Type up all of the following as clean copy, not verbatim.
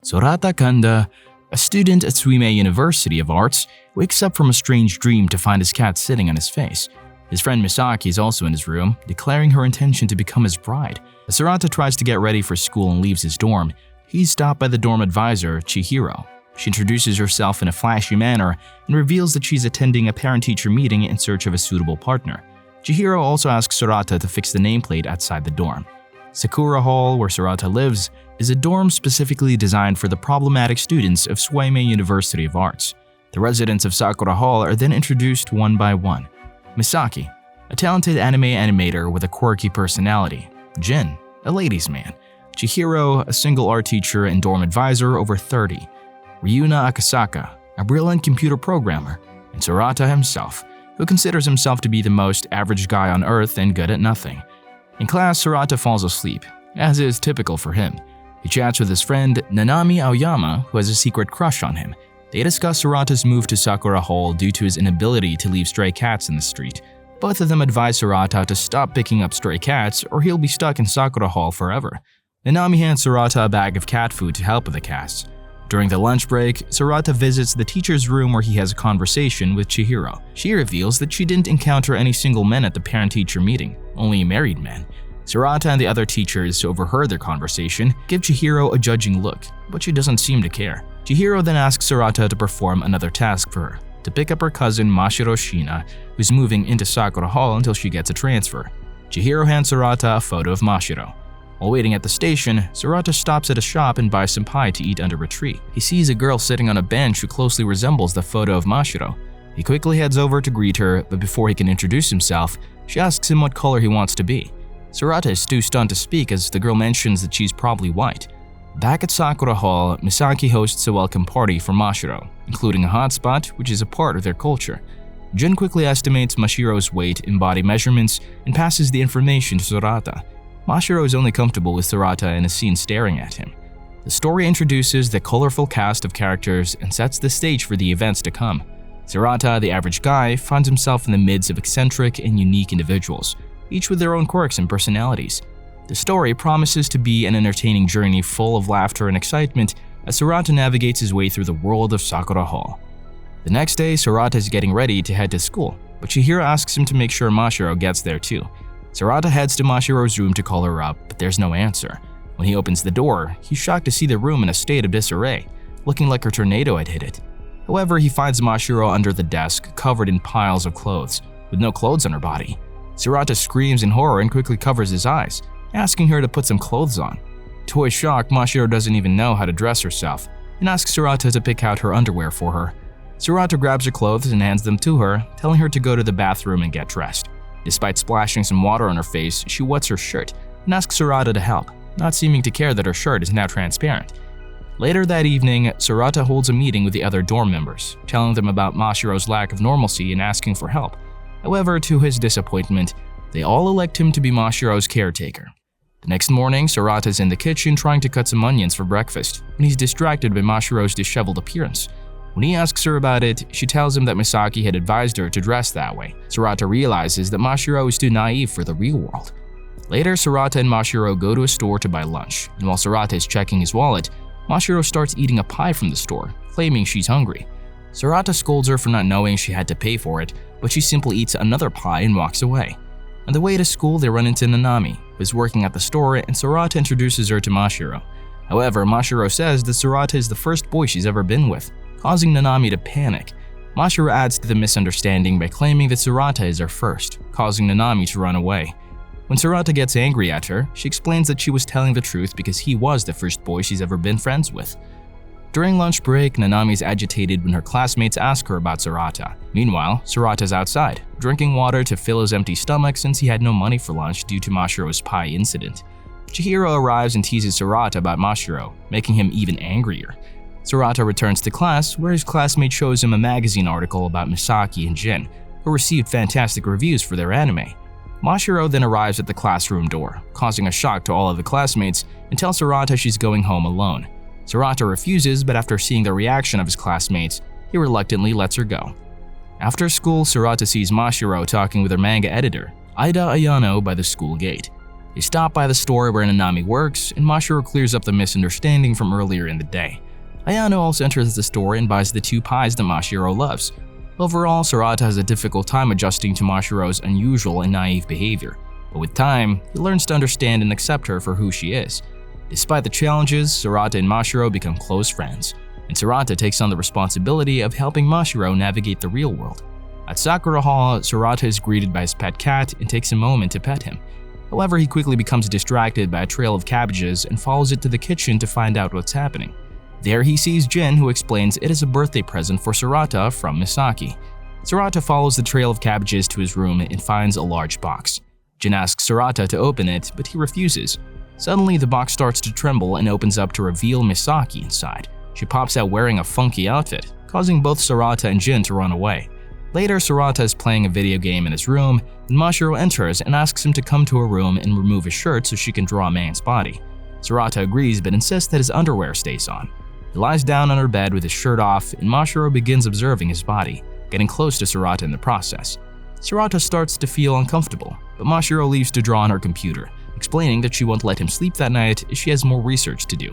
Sorata Kanda, a student at Suimei University of Arts, wakes up from a strange dream to find his cat sitting on his face. His friend Misaki is also in his room, declaring her intention to become his bride. As Sorata tries to get ready for school and leaves his dorm, he's stopped by the dorm advisor, Chihiro. She introduces herself in a flashy manner and reveals that she's attending a parent-teacher meeting in search of a suitable partner. Chihiro also asks Sorata to fix the nameplate outside the dorm. Sakura Hall, where Sorata lives, is a dorm specifically designed for the problematic students of Suimei University of Arts. The residents of Sakura Hall are then introduced one by one. Misaki, a talented anime animator with a quirky personality. Jin, a ladies' man. Chihiro, a single art teacher and dorm advisor over 30. Ryuna Akasaka, a brilliant computer programmer. And Sorata himself, who considers himself to be the most average guy on earth and good at nothing. In class, Sorata falls asleep, as is typical for him. He chats with his friend Nanami Aoyama, who has a secret crush on him. They discuss Sorata's move to Sakura Hall due to his inability to leave stray cats in the street. Both of them advise Sorata to stop picking up stray cats or he'll be stuck in Sakura Hall forever. Nanami hands Sorata a bag of cat food to help with the cats. During the lunch break, Sorata visits the teacher's room where he has a conversation with Chihiro. She reveals that she didn't encounter any single men at the parent-teacher meeting, only married men. Sorata and the other teachers who overheard their conversation give Chihiro a judging look, but she doesn't seem to care. Chihiro then asks Sorata to perform another task for her, to pick up her cousin Mashiro Shiina, who's moving into Sakura Hall until she gets a transfer. Chihiro hands Sorata a photo of Mashiro. While waiting at the station, Sorata stops at a shop and buys some pie to eat under a tree. He sees a girl sitting on a bench who closely resembles the photo of Mashiro. He quickly heads over to greet her, but before he can introduce himself, she asks him what color he wants to be. Sorata is too stunned to speak as the girl mentions that she's probably white. Back at Sakura Hall, Misaki hosts a welcome party for Mashiro, including a hotspot, which is a part of their culture. Jin quickly estimates Mashiro's weight and body measurements and passes the information to Sorata. Mashiro is only comfortable with Sorata and is seen staring at him. The story introduces the colorful cast of characters and sets the stage for the events to come. Sorata, the average guy, finds himself in the midst of eccentric and unique individuals, each with their own quirks and personalities. The story promises to be an entertaining journey full of laughter and excitement as Sorata navigates his way through the world of Sakura Hall. The next day, Sorata is getting ready to head to school, but Chihiro asks him to make sure Mashiro gets there too. Sorata heads to Mashiro's room to call her up, but there's no answer. When he opens the door, he's shocked to see the room in a state of disarray, looking like a tornado had hit it. However, he finds Mashiro under the desk, covered in piles of clothes, with no clothes on her body. Sorata screams in horror and quickly covers his eyes, asking her to put some clothes on. To his shock, Mashiro doesn't even know how to dress herself, and asks Sorata to pick out her underwear for her. Sorata grabs her clothes and hands them to her, telling her to go to the bathroom and get dressed. Despite splashing some water on her face, she wets her shirt and asks Sorata to help, not seeming to care that her shirt is now transparent. Later that evening, Sorata holds a meeting with the other dorm members, telling them about Mashiro's lack of normalcy and asking for help. However, to his disappointment, they all elect him to be Mashiro's caretaker. The next morning, Sorata's in the kitchen trying to cut some onions for breakfast when he's distracted by Mashiro's disheveled appearance. When he asks her about it, she tells him that Misaki had advised her to dress that way. Sorata realizes that Mashiro is too naive for the real world. Later, Sorata and Mashiro go to a store to buy lunch, and while Sorata is checking his wallet, Mashiro starts eating a pie from the store, claiming she's hungry. Sorata scolds her for not knowing she had to pay for it, but she simply eats another pie and walks away. On the way to school, they run into Nanami, who is working at the store, and Sorata introduces her to Mashiro. However, Mashiro says that Sorata is the first boy she's ever been with, causing Nanami to panic. Mashiro adds to the misunderstanding by claiming that Sorata is her first, causing Nanami to run away. When Sorata gets angry at her, she explains that she was telling the truth because he was the first boy she's ever been friends with. During lunch break, Nanami is agitated when her classmates ask her about Sorata. Meanwhile, Sorata's outside, drinking water to fill his empty stomach since he had no money for lunch due to Mashiro's pie incident. Chihiro arrives and teases Sorata about Mashiro, making him even angrier. Sorata returns to class, where his classmate shows him a magazine article about Misaki and Jin, who received fantastic reviews for their anime. Mashiro then arrives at the classroom door, causing a shock to all of the classmates, and tells Sorata she's going home alone. Sorata refuses, but after seeing the reaction of his classmates, he reluctantly lets her go. After school, Sorata sees Mashiro talking with her manga editor, Ida Ayano, by the school gate. They stop by the store where Nanami works, and Mashiro clears up the misunderstanding from earlier in the day. Ayano also enters the store and buys the 2 pies that Mashiro loves. Overall, Sorata has a difficult time adjusting to Mashiro's unusual and naive behavior, but with time, he learns to understand and accept her for who she is. Despite the challenges, Sorata and Mashiro become close friends, and Sorata takes on the responsibility of helping Mashiro navigate the real world. At Sakura Hall, Sorata is greeted by his pet cat and takes a moment to pet him. However, he quickly becomes distracted by a trail of cabbages and follows it to the kitchen to find out what's happening. There he sees Jin, who explains it is a birthday present for Sorata from Misaki. Sorata follows the trail of cabbages to his room and finds a large box. Jin asks Sorata to open it, but he refuses. Suddenly, the box starts to tremble and opens up to reveal Misaki inside. She pops out wearing a funky outfit, causing both Sorata and Jin to run away. Later, Sorata is playing a video game in his room, and Mashiro enters and asks him to come to her room and remove his shirt so she can draw a man's body. Sorata agrees but insists that his underwear stays on. He lies down on her bed with his shirt off, and Mashiro begins observing his body, getting close to Sorata in the process. Sorata starts to feel uncomfortable, but Mashiro leaves to draw on her computer, explaining that she won't let him sleep that night as she has more research to do.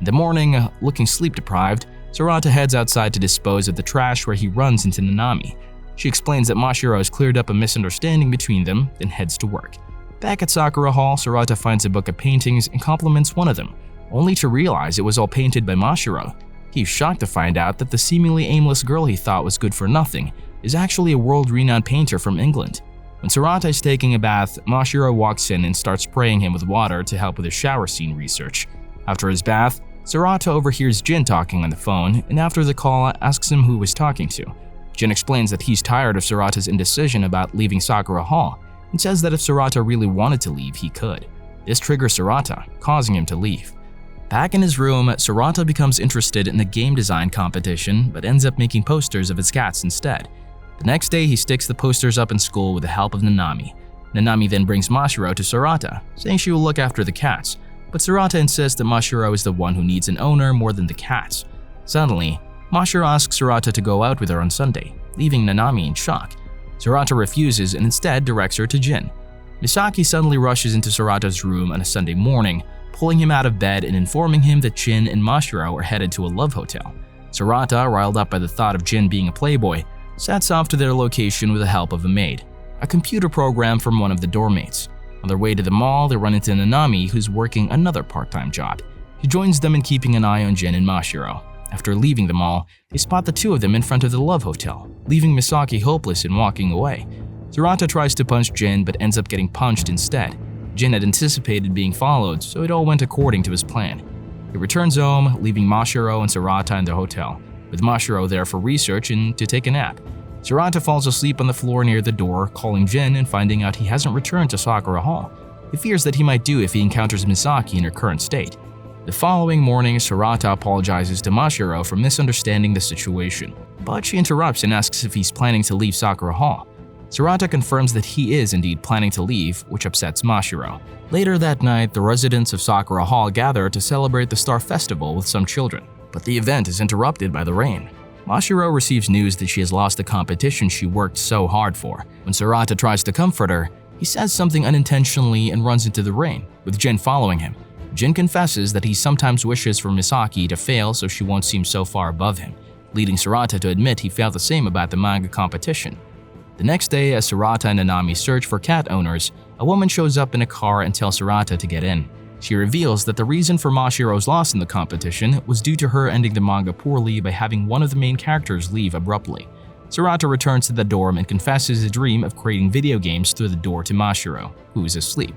In the morning, looking sleep-deprived, Sorata heads outside to dispose of the trash where he runs into Nanami. She explains that Mashiro has cleared up a misunderstanding between them, then heads to work. Back at Sakura Hall, Sorata finds a book of paintings and compliments one of them, only to realize it was all painted by Mashiro. He's shocked to find out that the seemingly aimless girl he thought was good for nothing is actually a world-renowned painter from England. When Sorata is taking a bath, Mashiro walks in and starts spraying him with water to help with his shower scene research. After his bath, Sorata overhears Jin talking on the phone, and after the call, asks him who he was talking to. Jin explains that he's tired of Sorata's indecision about leaving Sakura Hall, and says that if Sorata really wanted to leave, he could. This triggers Sorata, causing him to leave. Back in his room, Sorata becomes interested in the game design competition, but ends up making posters of his cats instead. The next day, he sticks the posters up in school with the help of Nanami. Nanami then brings Mashiro to Sorata, saying she will look after the cats, but Sorata insists that Mashiro is the one who needs an owner more than the cats. Suddenly, Mashiro asks Sorata to go out with her on Sunday, leaving Nanami in shock. Sorata refuses and instead directs her to Jin. Misaki suddenly rushes into Sorata's room on a Sunday morning, pulling him out of bed and informing him that Jin and Mashiro are headed to a love hotel. Sorata, riled up by the thought of Jin being a playboy, sets off to their location with the help of a maid, a computer program from one of the doormates. On their way to the mall, they run into Nanami, who's working another part-time job. He joins them in keeping an eye on Jin and Mashiro. After leaving the mall, they spot the two of them in front of the love hotel, leaving Misaki hopeless and walking away. Sorata tries to punch Jin but ends up getting punched instead. Jin had anticipated being followed, so it all went according to his plan. He returns home, leaving Mashiro and Sorata in the hotel, with Mashiro there for research and to take a nap. Sorata falls asleep on the floor near the door, calling Jin and finding out he hasn't returned to Sakura Hall. He fears that he might do if he encounters Misaki in her current state. The following morning, Sorata apologizes to Mashiro for misunderstanding the situation, but she interrupts and asks if he's planning to leave Sakura Hall. Sorata confirms that he is indeed planning to leave, which upsets Mashiro. Later that night, the residents of Sakura Hall gather to celebrate the Star Festival with some children, but the event is interrupted by the rain. Mashiro receives news that she has lost the competition she worked so hard for. When Sorata tries to comfort her, he says something unintentionally and runs into the rain, with Jin following him. Jin confesses that he sometimes wishes for Misaki to fail so she won't seem so far above him, leading Sorata to admit he felt the same about the manga competition. The next day, as Sorata and Nanami search for cat owners, a woman shows up in a car and tells Sorata to get in. She reveals that the reason for Mashiro's loss in the competition was due to her ending the manga poorly by having one of the main characters leave abruptly. Sorata returns to the dorm and confesses a dream of creating video games through the door to Mashiro, who is asleep.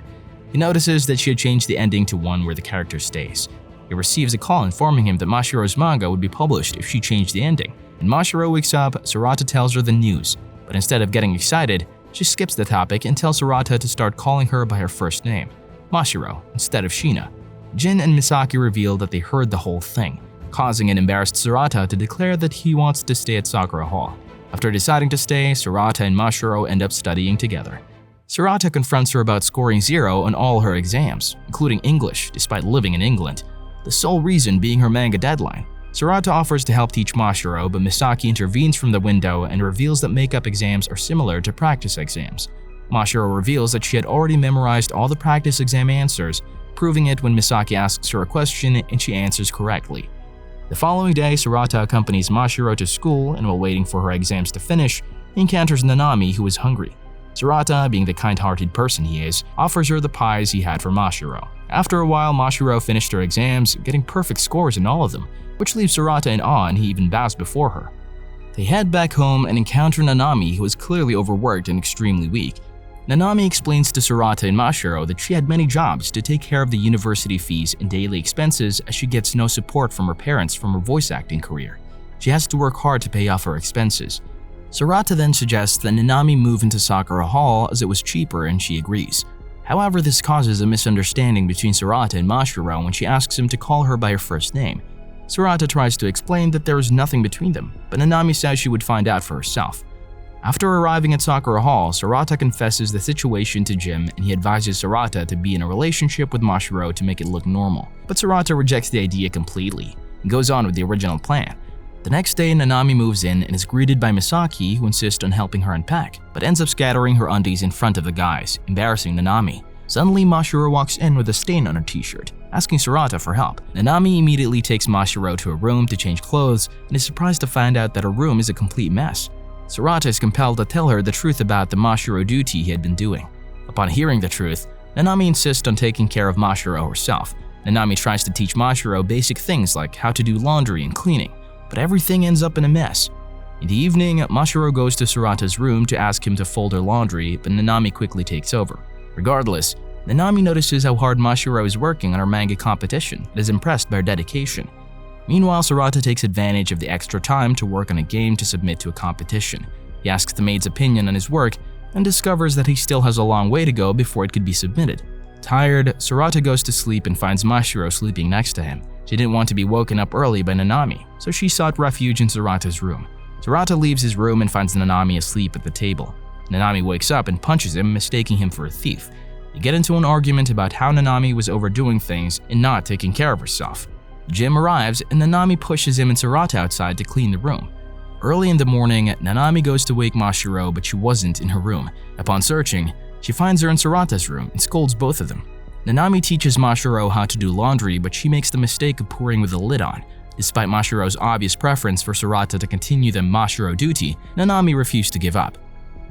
He notices that she had changed the ending to one where the character stays. He receives a call informing him that Mashiro's manga would be published if she changed the ending. When Mashiro wakes up, Sorata tells her the news, but instead of getting excited, she skips the topic and tells Sorata to start calling her by her first name, Mashiro, instead of Shiina. Jin and Misaki reveal that they heard the whole thing, causing an embarrassed Sorata to declare that he wants to stay at Sakura Hall. After deciding to stay, Sorata and Mashiro end up studying together. Sorata confronts her about scoring 0 on all her exams, including English, despite living in England, the sole reason being her manga deadline. Sorata offers to help teach Mashiro, but Misaki intervenes from the window and reveals that makeup exams are similar to practice exams. Mashiro reveals that she had already memorized all the practice exam answers, proving it when Misaki asks her a question and she answers correctly. The following day, Sorata accompanies Mashiro to school, and while waiting for her exams to finish, he encounters Nanami, who is hungry. Sorata, being the kind-hearted person he is, offers her the pies he had for Mashiro. After a while, Mashiro finished her exams, getting perfect scores in all of them, which leaves Sorata in awe and he even bows before her. They head back home and encounter Nanami, who is clearly overworked and extremely weak. Nanami explains to Sorata and Mashiro that she had many jobs to take care of the university fees and daily expenses as she gets no support from her parents from her voice acting career. She has to work hard to pay off her expenses. Sorata then suggests that Nanami move into Sakura Hall as it was cheaper, and she agrees. However, this causes a misunderstanding between Sorata and Mashiro when she asks him to call her by her first name. Sorata tries to explain that there is nothing between them, but Nanami says she would find out for herself. After arriving at Sakura Hall, Sorata confesses the situation to Jim, and he advises Sorata to be in a relationship with Mashiro to make it look normal. But Sorata rejects the idea completely and goes on with the original plan. The next day, Nanami moves in and is greeted by Misaki, who insists on helping her unpack, but ends up scattering her undies in front of the guys, embarrassing Nanami. Suddenly, Mashiro walks in with a stain on her t-shirt, asking Sorata for help. Nanami immediately takes Mashiro to her room to change clothes and is surprised to find out that her room is a complete mess. Sorata is compelled to tell her the truth about the Mashiro duty he had been doing. Upon hearing the truth, Nanami insists on taking care of Mashiro herself. Nanami tries to teach Mashiro basic things like how to do laundry and cleaning, but everything ends up in a mess. In the evening, Mashiro goes to Sorata's room to ask him to fold her laundry, but Nanami quickly takes over. Regardless, Nanami notices how hard Mashiro is working on her manga competition and is impressed by her dedication. Meanwhile, Sorata takes advantage of the extra time to work on a game to submit to a competition. He asks the maid's opinion on his work and discovers that he still has a long way to go before it could be submitted. Tired, Sorata goes to sleep and finds Mashiro sleeping next to him. She didn't want to be woken up early by Nanami, so she sought refuge in Sorata's room. Sorata leaves his room and finds Nanami asleep at the table. Nanami wakes up and punches him, mistaking him for a thief. They get into an argument about how Nanami was overdoing things and not taking care of herself. Jim arrives and Nanami pushes him and Sorata outside to clean the room. Early in the morning, Nanami goes to wake Mashiro, but she wasn't in her room. Upon searching, she finds her in Sorata's room and scolds both of them. Nanami teaches Mashiro how to do laundry, but she makes the mistake of pouring with the lid on. Despite Mashiro's obvious preference for Sorata to continue the Mashiro duty, Nanami refused to give up.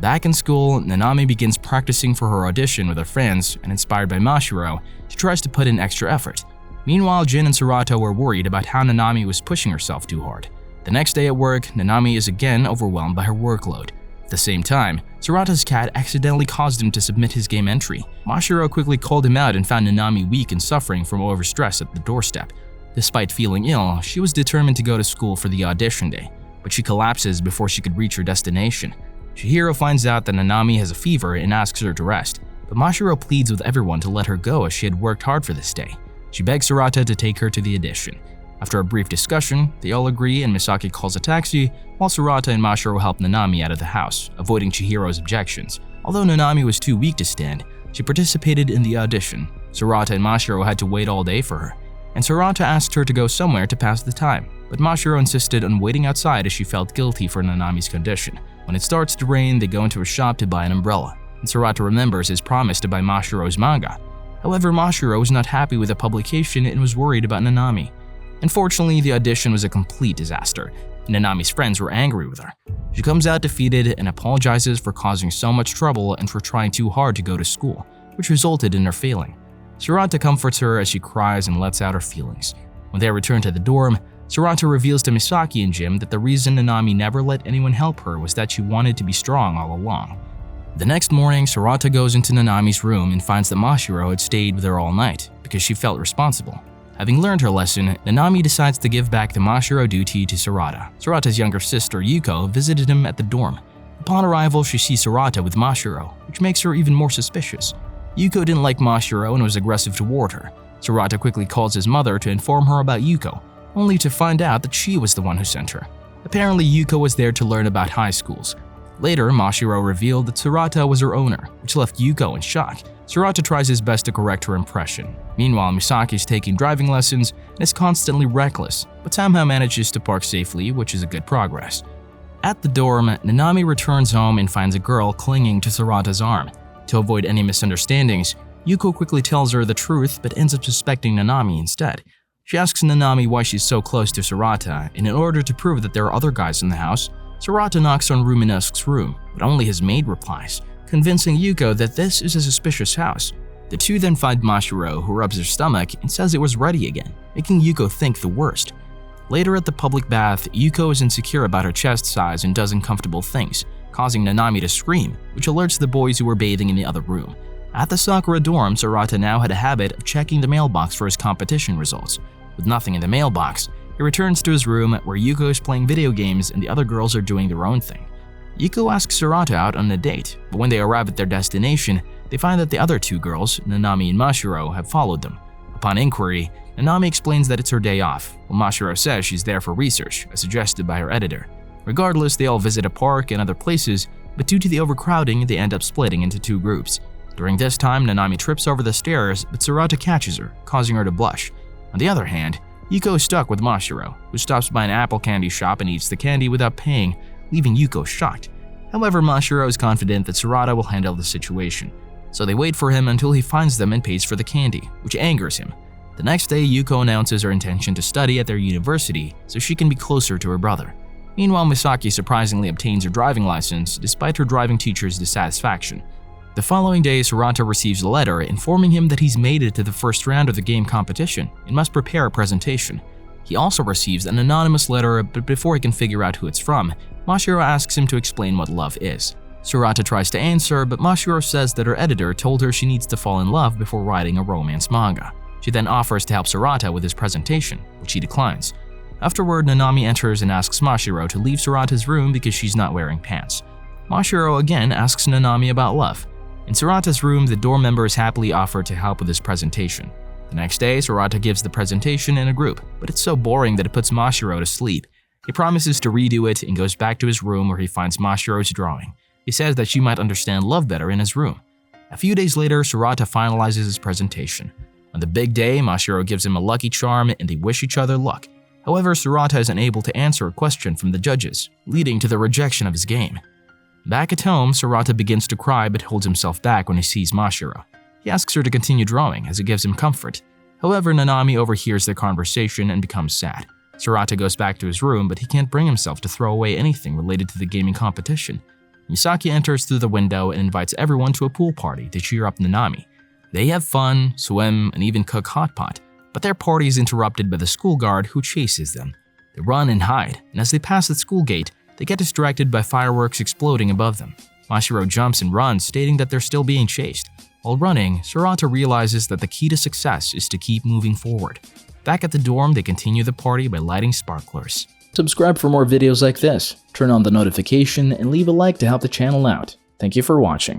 Back in school, Nanami begins practicing for her audition with her friends, and inspired by Mashiro, she tries to put in extra effort. Meanwhile, Jin and Sorata were worried about how Nanami was pushing herself too hard. The next day at work, Nanami is again overwhelmed by her workload. At the same time, Sorata's cat accidentally caused him to submit his game entry. Mashiro quickly called him out and found Nanami weak and suffering from overstress at the doorstep. Despite feeling ill, she was determined to go to school for the audition day, but she collapses before she could reach her destination. Chihiro finds out that Nanami has a fever and asks her to rest, but Mashiro pleads with everyone to let her go as she had worked hard for this day. She begs Sorata to take her to the audition. After a brief discussion, they all agree and Misaki calls a taxi, while Sorata and Mashiro help Nanami out of the house, avoiding Chihiro's objections. Although Nanami was too weak to stand, she participated in the audition. Sorata and Mashiro had to wait all day for her, and Sorata asked her to go somewhere to pass the time, but Mashiro insisted on waiting outside as she felt guilty for Nanami's condition. When it starts to rain, they go into a shop to buy an umbrella, and Sorata remembers his promise to buy Mashiro's manga. However, Mashiro was not happy with the publication and was worried about Nanami. Unfortunately, the audition was a complete disaster, and Nanami's friends were angry with her. She comes out defeated and apologizes for causing so much trouble and for trying too hard to go to school, which resulted in her failing. Sorata comforts her as she cries and lets out her feelings. When they return to the dorm, Sorata reveals to Misaki and Jim that the reason Nanami never let anyone help her was that she wanted to be strong all along. The next morning, Sorata goes into Nanami's room and finds that Mashiro had stayed with her all night because she felt responsible. Having learned her lesson, Nanami decides to give back the Mashiro duty to Sorata. Sorata's younger sister, Yuko, visited him at the dorm. Upon arrival, she sees Sorata with Mashiro, which makes her even more suspicious. Yuko didn't like Mashiro and was aggressive toward her. Sorata quickly calls his mother to inform her about Yuko, only to find out that she was the one who sent her. Apparently, Yuko was there to learn about high schools. Later, Mashiro revealed that Sorata was her owner, which left Yuko in shock. Sorata tries his best to correct her impression. Meanwhile, Misaki is taking driving lessons and is constantly reckless, but somehow manages to park safely, which is a good progress. At the dorm, Nanami returns home and finds a girl clinging to Sorata's arm. To avoid any misunderstandings, Yuko quickly tells her the truth but ends up suspecting Nanami instead. She asks Nanami why she's so close to Sorata, and in order to prove that there are other guys in the house, Sorata knocks on Ruminusk's room, but only his maid replies, convincing Yuko that this is a suspicious house. The two then find Mashiro, who rubs her stomach and says it was ready again, making Yuko think the worst. Later at the public bath, Yuko is insecure about her chest size and does uncomfortable things, causing Nanami to scream, which alerts the boys who were bathing in the other room. At the Sakura dorm, Sorata now had a habit of checking the mailbox for his competition results. With nothing in the mailbox, he returns to his room where Yuko is playing video games and the other girls are doing their own thing. Yuko asks Sorata out on a date, but when they arrive at their destination, they find that the other two girls, Nanami and Mashiro, have followed them. Upon inquiry, Nanami explains that it's her day off, while Mashiro says she's there for research, as suggested by her editor. Regardless, they all visit a park and other places, but due to the overcrowding, they end up splitting into two groups. During this time, Nanami trips over the stairs, but Sorata catches her, causing her to blush. On the other hand, Yuko is stuck with Mashiro, who stops by an apple candy shop and eats the candy without paying, leaving Yuko shocked. However, Mashiro is confident that Sorata will handle the situation, so they wait for him until he finds them and pays for the candy, which angers him. The next day, Yuko announces her intention to study at their university so she can be closer to her brother. Meanwhile, Misaki surprisingly obtains her driving license despite her driving teacher's dissatisfaction. The following day, Sorata receives a letter informing him that he's made it to the first round of the game competition and must prepare a presentation. He also receives an anonymous letter, but before he can figure out who it's from, Mashiro asks him to explain what love is. Sorata tries to answer, but Mashiro says that her editor told her she needs to fall in love before writing a romance manga. She then offers to help Sorata with his presentation, which he declines. Afterward, Nanami enters and asks Mashiro to leave Sorata's room because she's not wearing pants. Mashiro again asks Nanami about love. In Sorata's room, the dorm members happily offer to help with his presentation. The next day, Sorata gives the presentation in a group, but it's so boring that it puts Mashiro to sleep. He promises to redo it and goes back to his room where he finds Mashiro's drawing. He says that she might understand love better in his room. A few days later, Sorata finalizes his presentation. On the big day, Mashiro gives him a lucky charm and they wish each other luck. However, Sorata is unable to answer a question from the judges, leading to the rejection of his game. Back at home, Sorata begins to cry but holds himself back when he sees Mashiro. He asks her to continue drawing as it gives him comfort. However, Nanami overhears their conversation and becomes sad. Sorata goes back to his room, but he can't bring himself to throw away anything related to the gaming competition. Misaki enters through the window and invites everyone to a pool party to cheer up Nanami. They have fun, swim, and even cook hot pot, but their party is interrupted by the school guard who chases them. They run and hide, and as they pass the school gate, they get distracted by fireworks exploding above them. Mashiro jumps and runs, stating that they're still being chased. While running, Sorata realizes that the key to success is to keep moving forward. Back at the dorm, they continue the party by lighting sparklers. Subscribe for more videos like this, turn on the notification, and leave a like to help the channel out. Thank you for watching.